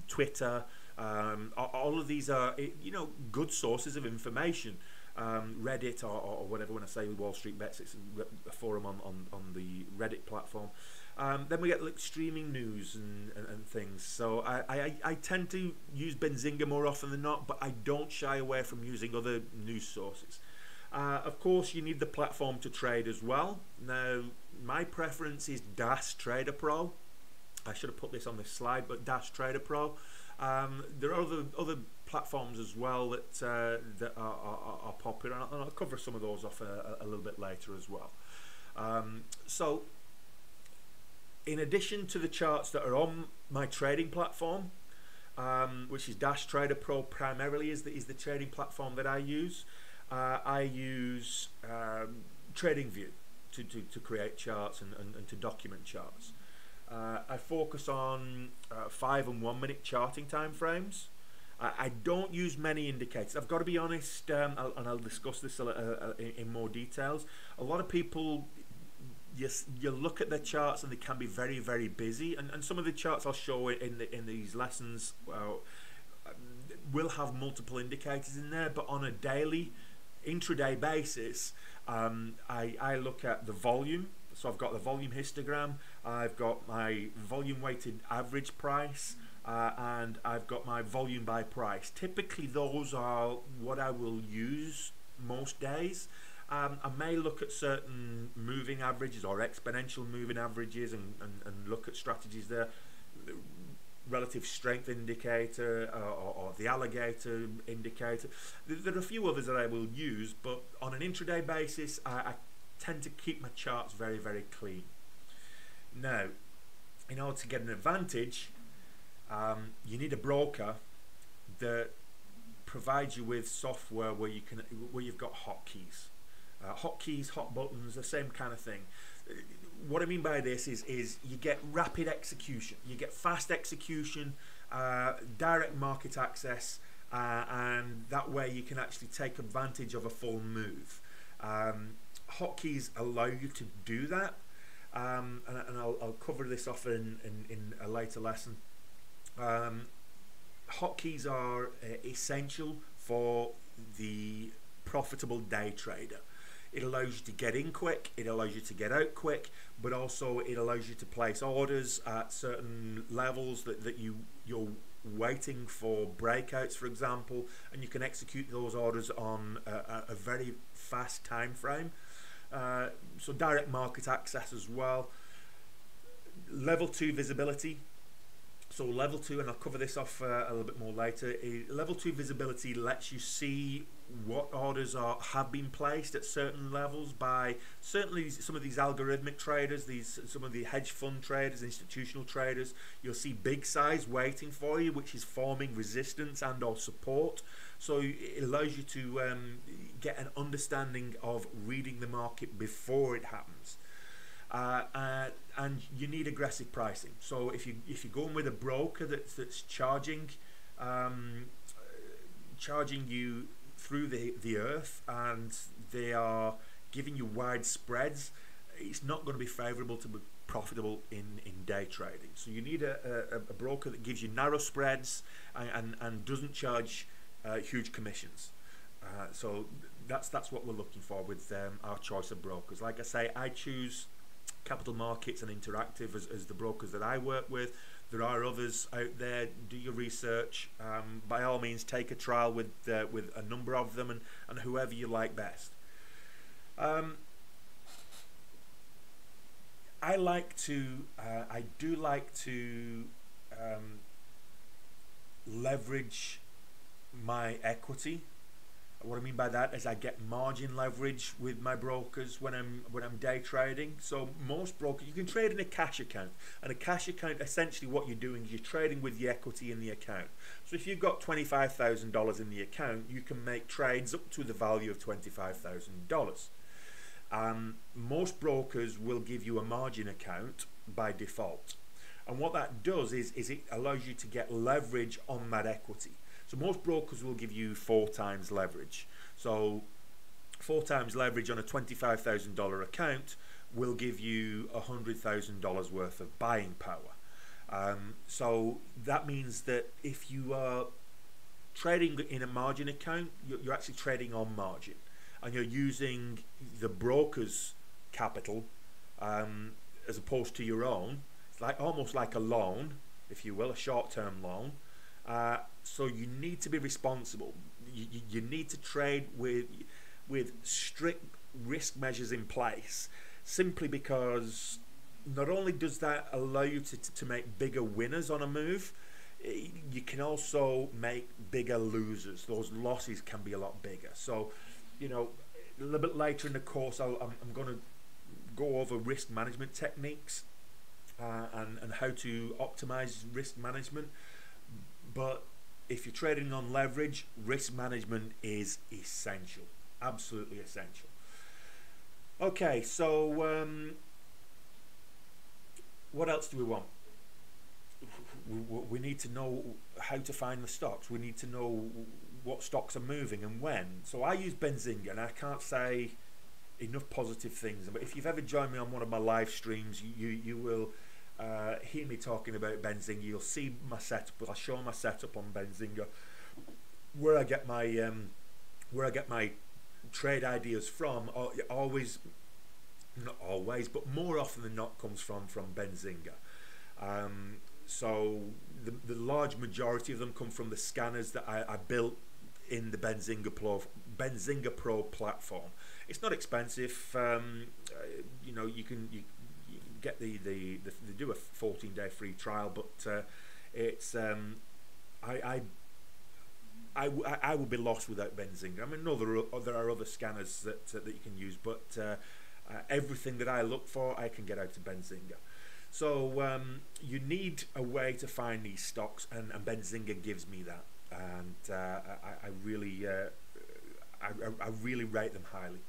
Twitter, all of these are, you know, good sources of information. Reddit or whatever. When I say Wall Street Bets, it's a forum on the Reddit platform. Then we get like streaming news and things. So I tend to use Benzinga more often than not, but I don't shy away from using other news sources. Of course, you need the platform to trade as well. Now, my preference is Dash Trader Pro. I should have put this on this slide, but Dash Trader Pro. There are other platforms as well that are popular, and I'll cover some of those off a little bit later as well. So in addition to the charts that are on my trading platform, which is Dash Trader Pro primarily is the trading platform that I use TradingView to create charts and to document charts. I focus on 5 and 1 minute charting time frames. I don't use many indicators. I've got to be honest, and I'll discuss this in more details. A lot of people you look at their charts and they can be very, very busy, and some of the charts I'll show in these lessons will have multiple indicators in there, but on a daily, intraday basis, I look at the volume. So I've got the volume histogram, I've got my volume weighted average price, and I've got my volume by price. Typically those are what I will use most days. I may look at certain moving averages or exponential moving averages and look at strategies there. Relative strength indicator or the alligator indicator. There are a few others that I will use, but on an intraday basis I tend to keep my charts very, very clean. Now, in order to get an advantage, you need a broker that provides you with software where you've got hotkeys. Hotkeys, hot buttons, the same kind of thing. What I mean by this is you get rapid execution, you get fast execution, direct market access, and that way you can actually take advantage of a full move. Hotkeys allow you to do that, and I'll cover this off in a later lesson. Hotkeys are essential for the profitable day trader. It allows you to get in quick, it allows you to get out quick, but also it allows you to place orders at certain levels that you're waiting for breakouts, for example, and you can execute those orders on a very fast time frame. So direct market access as well. Level 2 visibility. So level 2, and I'll cover this off a little bit more later, level 2 visibility lets you see what orders have been placed at certain levels by certainly some of these algorithmic traders, some of the hedge fund traders, institutional traders. You'll see big size waiting for you, which is forming resistance and or support. So it allows you to get an understanding of reading the market before it happens. And you need aggressive pricing. So if you're going with a broker that's charging you through the earth, and they are giving you wide spreads, it's not going to be favorable to be profitable in day trading. So you need a broker that gives you narrow spreads and doesn't charge huge commissions. So that's what we're looking for with our choice of brokers. Like I say, I choose Capital Markets and Interactive as the brokers that I work with. There are others out there. Do your research. By all means, take a trial with a number of them and whoever you like best. I do like to leverage my equity. What I mean by that is I get margin leverage with my brokers when I'm day trading. So most brokers, you can trade in a cash account, and a cash account, essentially what you're doing is you're trading with the equity in the account. So if you've got $25,000 in the account, you can make trades up to the value of $25,000. Most brokers will give you a margin account by default, and what that does is it allows you to get leverage on that equity. So most brokers will give you 4 times leverage. So 4 times leverage on a $25,000 account will give you $100,000 worth of buying power. So that means that if you are trading in a margin account, you're actually trading on margin, and you're using the broker's capital as opposed to your own. It's almost like a loan, if you will, a short-term loan. So you need to be responsible. You need to trade with strict risk measures in place, simply because not only does that allow you to make bigger winners on a move, you can also make bigger losers. Those losses can be a lot bigger. So, you know, a little bit later in the course, I'm going to go over risk management techniques and how to optimize risk management. But if you're trading on leverage, risk management is essential, absolutely essential. Okay, so what else do we want? We need to know how to find the stocks. We need to know what stocks are moving and when. So I use Benzinga, and I can't say enough positive things. But if you've ever joined me on one of my live streams, you will hear me talking about Benzinga. You'll see my setup. I'll show my setup on Benzinga, where I get my trade ideas from. Always, not always, but more often than not, comes from Benzinga. So the large majority of them come from the scanners that I built in the Benzinga Pro platform. It's not expensive. You know, you can get they do a 14-day free trial, but it's I would be lost without Benzinga. I mean, no, there are other scanners that you can use, but everything that I look for, I can get out of Benzinga. So you need a way to find these stocks, and Benzinga gives me that, and I really rate them highly.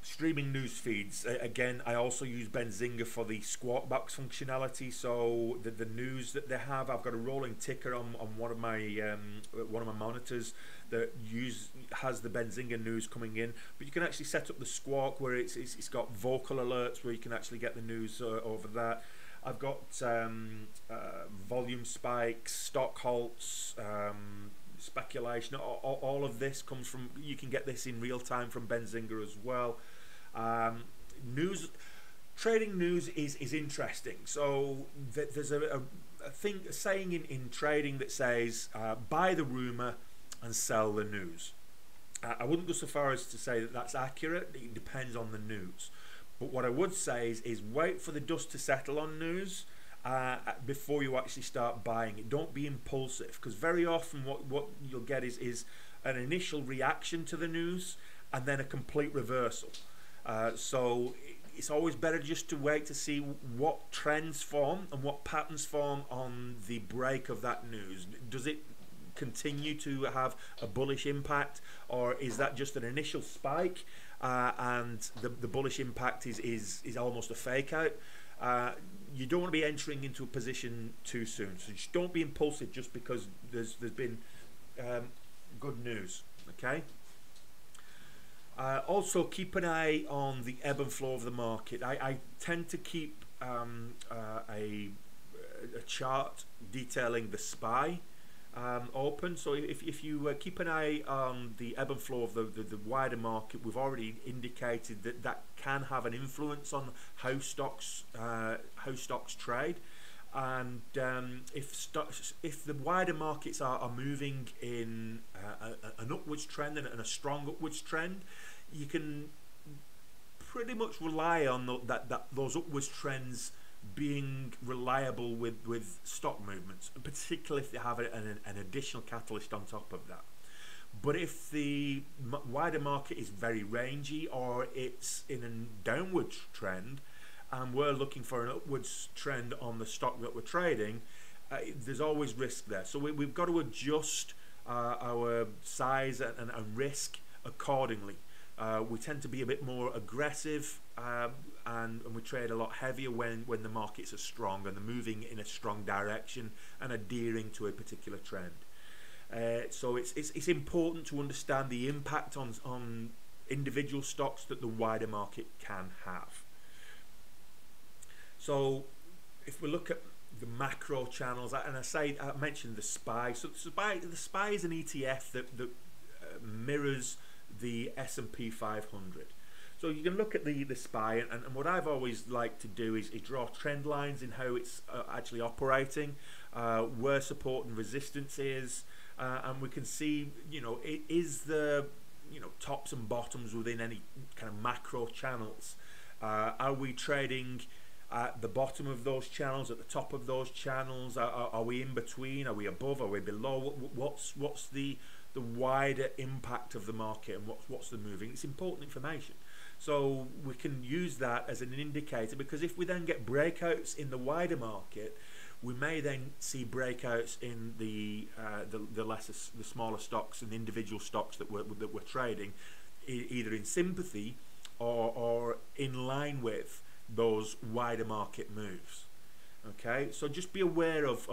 Streaming news feeds, again, I also use Benzinga for the squawk box functionality. So the news that they have, I've got a rolling ticker on one of my monitors that has the Benzinga news coming in, but you can actually set up the squawk where it's got vocal alerts where you can actually get the news over that. I've got volume spikes, stock halts, speculation. All of this comes from, you can get this in real time from Benzinga as well. Trading news is interesting. So there's a saying in trading that says buy the rumor and sell the news. I wouldn't go so far as to say that that's accurate. It depends on the news. But what I would say is wait for the dust to settle on news before you actually start buying it. Don't be impulsive, because very often what you'll get is an initial reaction to the news and then a complete reversal. So it's always better just to wait to see what trends form and what patterns form on the break of that news. Does it continue to have a bullish impact, or is that just an initial spike and the bullish impact is almost a fake out? You don't want to be entering into a position too soon, so just don't be impulsive just because there's been good news. Okay. Also, keep an eye on the ebb and flow of the market. I tend to keep a chart detailing the SPY open. So if you keep an eye on the ebb and flow of the wider market, we've already indicated that can have an influence on how stocks trade. And if the wider markets are moving in an upwards trend and a strong upwards trend, you can pretty much rely on those upwards trends being reliable with stock movements, particularly if they have an additional catalyst on top of that. But if the wider market is very rangy, or it's in a downward trend, and we're looking for an upwards trend on the stock that we're trading, there's always risk there. So we've got to adjust our size and risk accordingly. We tend to be a bit more aggressive, and we trade a lot heavier when the markets are strong and they're moving in a strong direction and adhering to a particular trend. So it's important to understand the impact on individual stocks that the wider market can have. So if we look at the macro channels, and I mentioned the SPY. So the SPY is an ETF that mirrors the S&P 500. So you can look at the SPY, and what I've always liked to do is draw trend lines in how it's actually operating, where support and resistance is, and we can see, it is the tops and bottoms within any kind of macro channels. Are we trading at the bottom of those channels, at the top of those channels? Are we in between? Are we above? Are we below? What's the wider impact of the market, and what's the moving? It's important information. So we can use that as an indicator, because if we then get breakouts in the wider market, we may then see breakouts in the smaller stocks and individual stocks that we're trading, either in sympathy or in line with those wider market moves. Okay, so just be aware of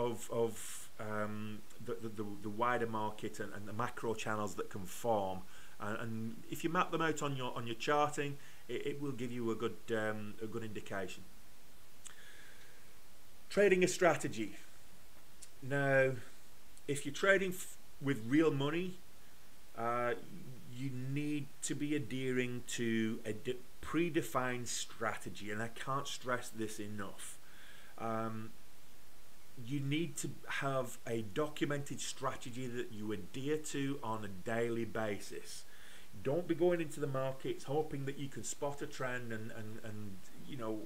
the wider market and the macro channels that can form and if you map them out on your charting, it will give you a good indication. Trading a strategy. Now, if you're trading with real money, you need to be adhering to a predefined strategy, and I can't stress this enough. You need to have a documented strategy that you adhere to on a daily basis. Don't be going into the markets hoping that you can spot a trend and you know,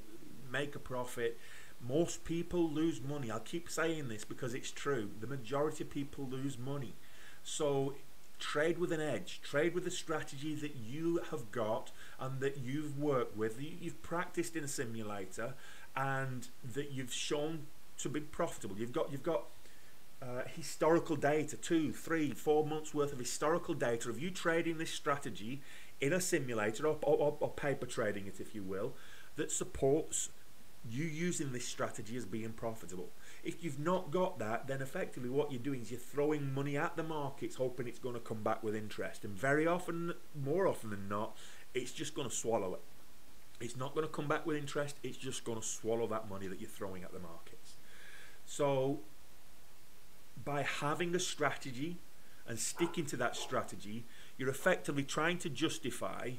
make a profit. Most people lose money. I'll keep saying this because it's true. The majority of people lose money. So trade with an edge. Trade with a strategy that you have got and that you've worked with, you've practiced in a simulator, and that you've shown to be profitable. You've got historical data, 2, 3, 4 months worth of historical data of you trading this strategy in a simulator or paper trading it, if you will, that supports you using this strategy as being profitable. If you've not got that, then effectively what you're doing is you're throwing money at the markets hoping it's going to come back with interest, and very often, more often than not, it's just going to swallow it. It's not going to come back with interest, it's just going to swallow that money that you're throwing at the markets. So by having a strategy and sticking to that strategy, you're effectively trying to justify,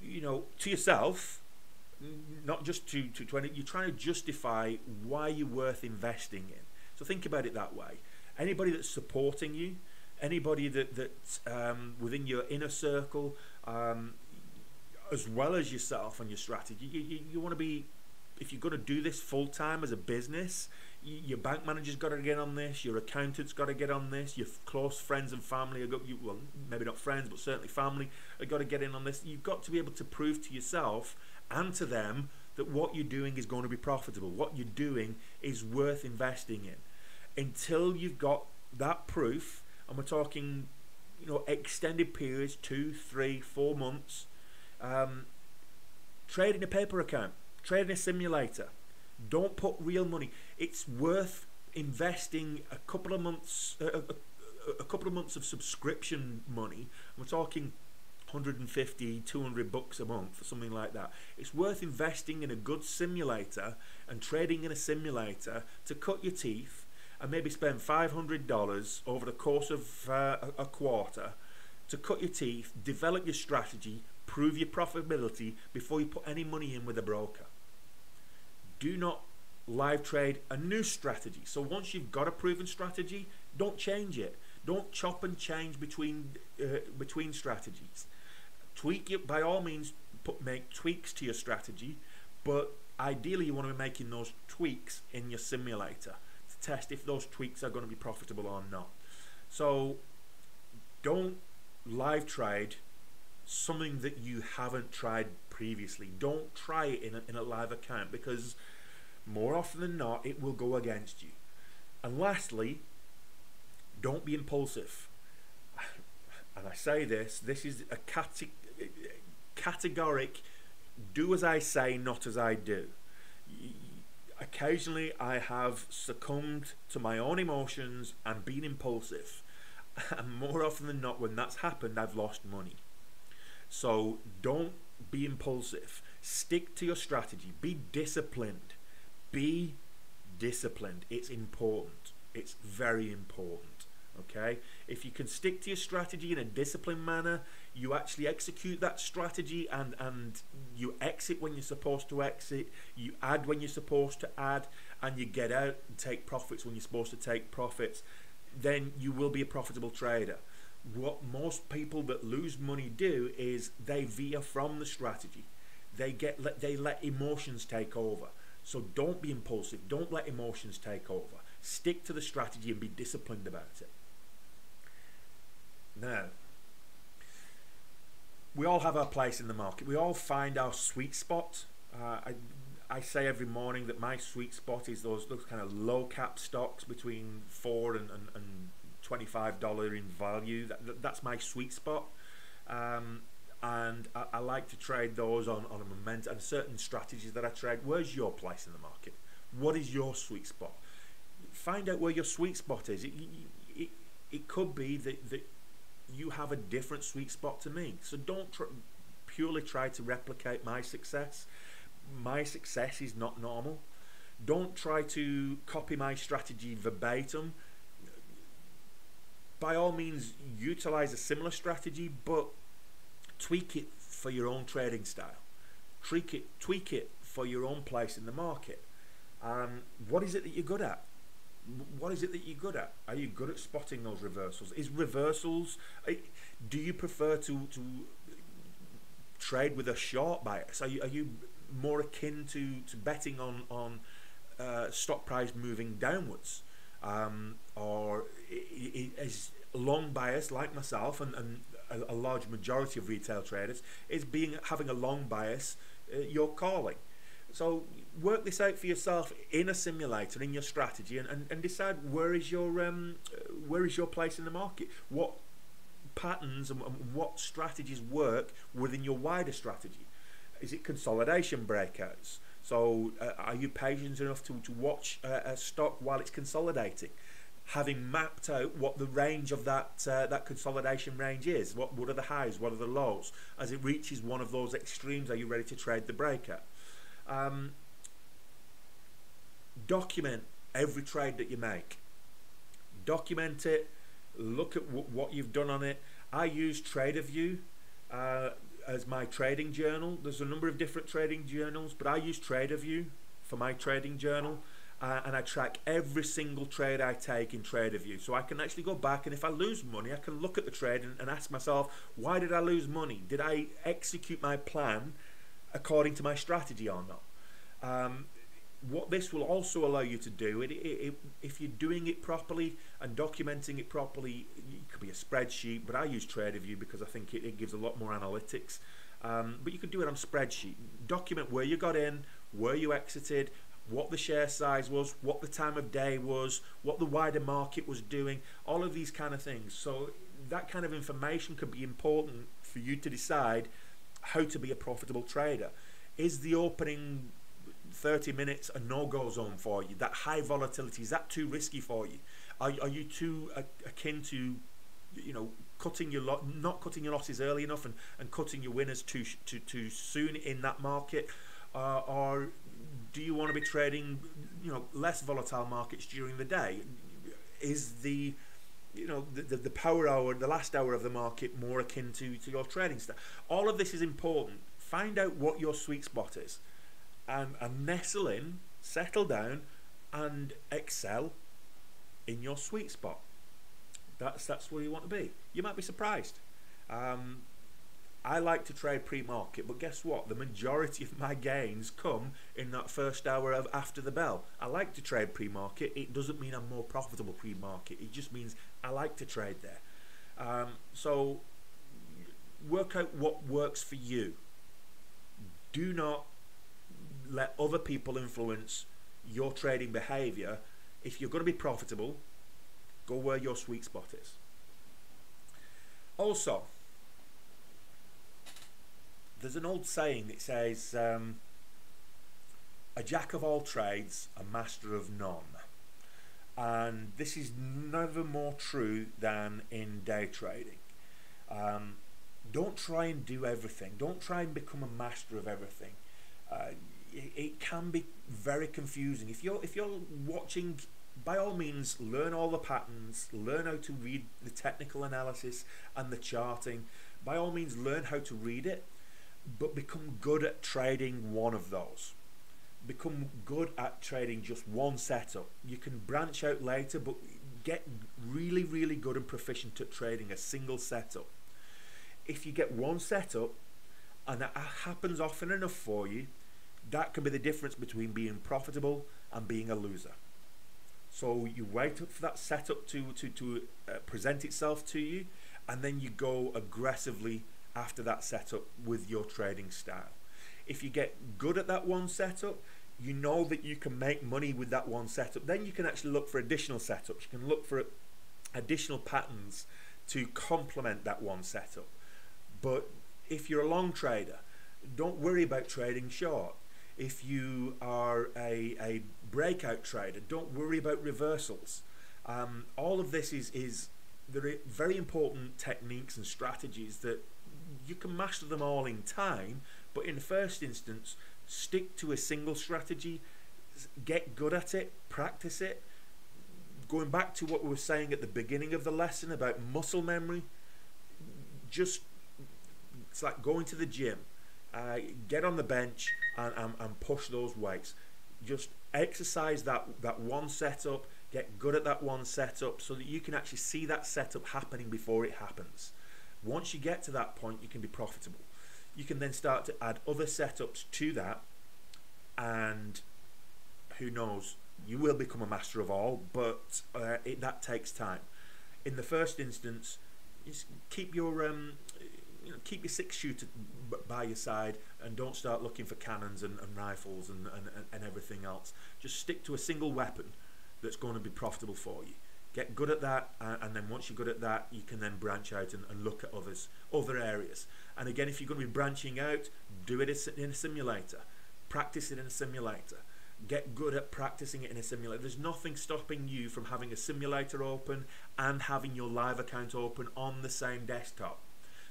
you know, to yourself, not just to any, you're trying to justify why you're worth investing in. So think about it that way. Anybody that's supporting you, anybody that's within your inner circle, as well as yourself and your strategy, you want to be, if you're going to do this full time as a business, your bank manager's got to get on this, your accountant's got to get on this, your close friends and family are well, maybe not friends, but certainly family have got to get in on this. You've got to be able to prove to yourself and to them that what you're doing is going to be profitable, what you're doing is worth investing in. Until you've got that proof, and we're talking, you know, extended periods, 2, 3, 4 months, trade in a paper account, trade in a simulator. Don't put real money. It's worth investing a couple of months of subscription money. We're talking 150, 200 bucks a month or something like that. It's worth investing in a good simulator and trading in a simulator to cut your teeth and maybe spend $500 over the course of a quarter to cut your teeth, develop your strategy, prove your profitability before you put any money in with a broker. Do not live trade a new strategy. So once you've got a proven strategy, don't change it. Don't chop and change between strategies. Tweak it, by all means, make tweaks to your strategy, but ideally you want to be making those tweaks in your simulator to test if those tweaks are going to be profitable or not. So don't live trade something that you haven't tried previously. Don't try it in a live account, because more often than not it will go against you. And lastly, don't be impulsive. And I say this is a categoric do as I say, not as I do. Occasionally I have succumbed to my own emotions and been impulsive, and more often than not when that's happened I've lost money. So don't be impulsive. Stick to your strategy. Be disciplined. Be disciplined. It's important. It's very important. Okay? If you can stick to your strategy in a disciplined manner, you actually execute that strategy and you exit when you're supposed to exit, you add when you're supposed to add, and you get out and take profits when you're supposed to take profits, then you will be a profitable trader. What most people that lose money do is they veer from the strategy. They let emotions take over. So don't be impulsive. Don't let emotions take over. Stick to the strategy and be disciplined about it. Now, we all have our place in the market. We all find our sweet spot. I say every morning that my sweet spot is those kind of low cap stocks between $4 and $25 in value. That's my sweet spot, and I like to trade those on a momentum and certain strategies that I trade. Where's your place in the market? What is your sweet spot? Find out where your sweet spot is. It could be that you have a different sweet spot to me. So don't purely try to replicate my success. My success is not normal. Don't try to copy my strategy verbatim. By all means, utilize a similar strategy, but tweak it for your own trading style. Tweak it for your own place in the market. What is it that you're good at? What is it that you're good at? Are you good at spotting those reversals? Do you prefer to trade with a short bias? Are you more akin to betting on stock price moving downwards? Or is long bias, like myself and a large majority of retail traders, is having a long bias your calling? So work this out for yourself in a simulator, in your strategy, and decide where is your place in the market. What patterns and what strategies work within your wider strategy? Is it consolidation breakouts? So are you patient enough to watch a stock while it's consolidating? Having mapped out what the range of that consolidation range is, what are the highs, what are the lows? As it reaches one of those extremes, are you ready to trade the breakout? Document every trade that you make. Document it. Look at what you've done on it. I use TraderView as my trading journal. There's a number of different trading journals, but I use TraderView for my trading journal, and I track every single trade I take in TraderView. So I can actually go back, and if I lose money, I can look at the trade and ask myself, why did I lose money? Did I execute my plan according to my strategy or not? What this will also allow you to do, if you're doing it properly and documenting it properly, it could be a spreadsheet, but I use TraderView because I think it gives a lot more analytics. But you could do it on spreadsheet. Document where you got in, where you exited, what the share size was, what the time of day was, what the wider market was doing, all of these kind of things. So that kind of information could be important for you to decide how to be a profitable trader. Is the opening 30 minutes a no-go zone for you? That high volatility, is that too risky for you? Are you too akin to, not cutting your losses early enough and cutting your winners too soon in that market? Or do you want to be trading less volatile markets during the day? Is the power hour, the last hour of the market, more akin to your trading style? All of this is important. Find out what your sweet spot is, and nestle in, settle down, and excel in your sweet spot. That's where you want to be. You might be surprised. I like to trade pre-market, but guess what? The majority of my gains come in that first hour of after the bell. I like to trade pre-market. It doesn't mean I'm more profitable pre-market. It just means I like to trade there. So work out what works for you. Do not let other people influence your trading behavior. If you're going to be profitable, go where your sweet spot is. Also, there's an old saying that says, a jack of all trades, a master of none. And this is never more true than in day trading. Don't try and do everything. Don't try and become a master of everything. It can be very confusing. If you're watching, by all means, learn all the patterns, learn how to read the technical analysis and the charting. By all means, learn how to read it, but become good at trading one of those. Become good at trading just one setup. You can branch out later, but get really, really good and proficient at trading a single setup. If you get one setup, and that happens often enough for you, that can be the difference between being profitable and being a loser. So you wait for that setup to present itself to you, and then you go aggressively after that setup with your trading style. If you get good at that one setup, you know that you can make money with that one setup. Then you can actually look for additional setups. You can look for additional patterns to complement that one setup. But if you're a long trader, don't worry about trading short. If you are a breakout trader, don't worry about reversals. All of this is there are very important techniques and strategies that you can master them all in time, but in the first instance, stick to a single strategy, get good at it, practice it. Going back to what we were saying at the beginning of the lesson about muscle memory, just, it's like going to the gym. Get on the bench and push those weights. Just exercise that one setup, get good at that one setup so that you can actually see that setup happening before it happens. Once you get to that point, you can be profitable. You can then start to add other setups to that, and who knows, you will become a master of all, but that takes time. In the first instance, just keep your keep your 6-shooter by your side, and don't start looking for cannons and rifles and everything else. Just stick to a single weapon that's going to be profitable for you. Get good at that, and then once you're good at that, you can then branch out and look at other areas. And again, if you're going to be branching out, do it in a simulator. Practice it in a simulator. Get good at practicing it in a simulator. There's nothing stopping you from having a simulator open and having your live account open on the same desktop.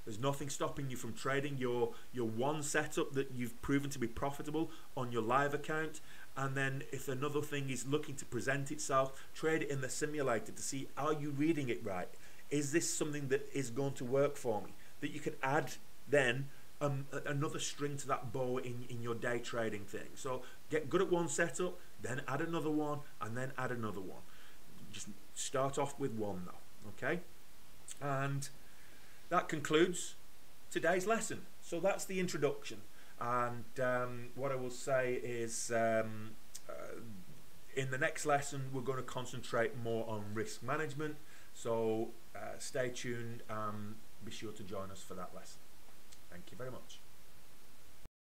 There's nothing stopping you from trading your one setup that you've proven to be profitable on your live account, and then if another thing is looking to present itself, trade it in the simulator to see, are you reading it right? Is this something that is going to work for me? That you can add then another string to that bow in your day trading thing. So get good at one setup, then add another one, and then add another one. Just start off with one though, okay? And that concludes today's lesson. So that's the introduction, and what I will say is in the next lesson we're going to concentrate more on risk management, so stay tuned, be sure to join us for that lesson. Thank you very much.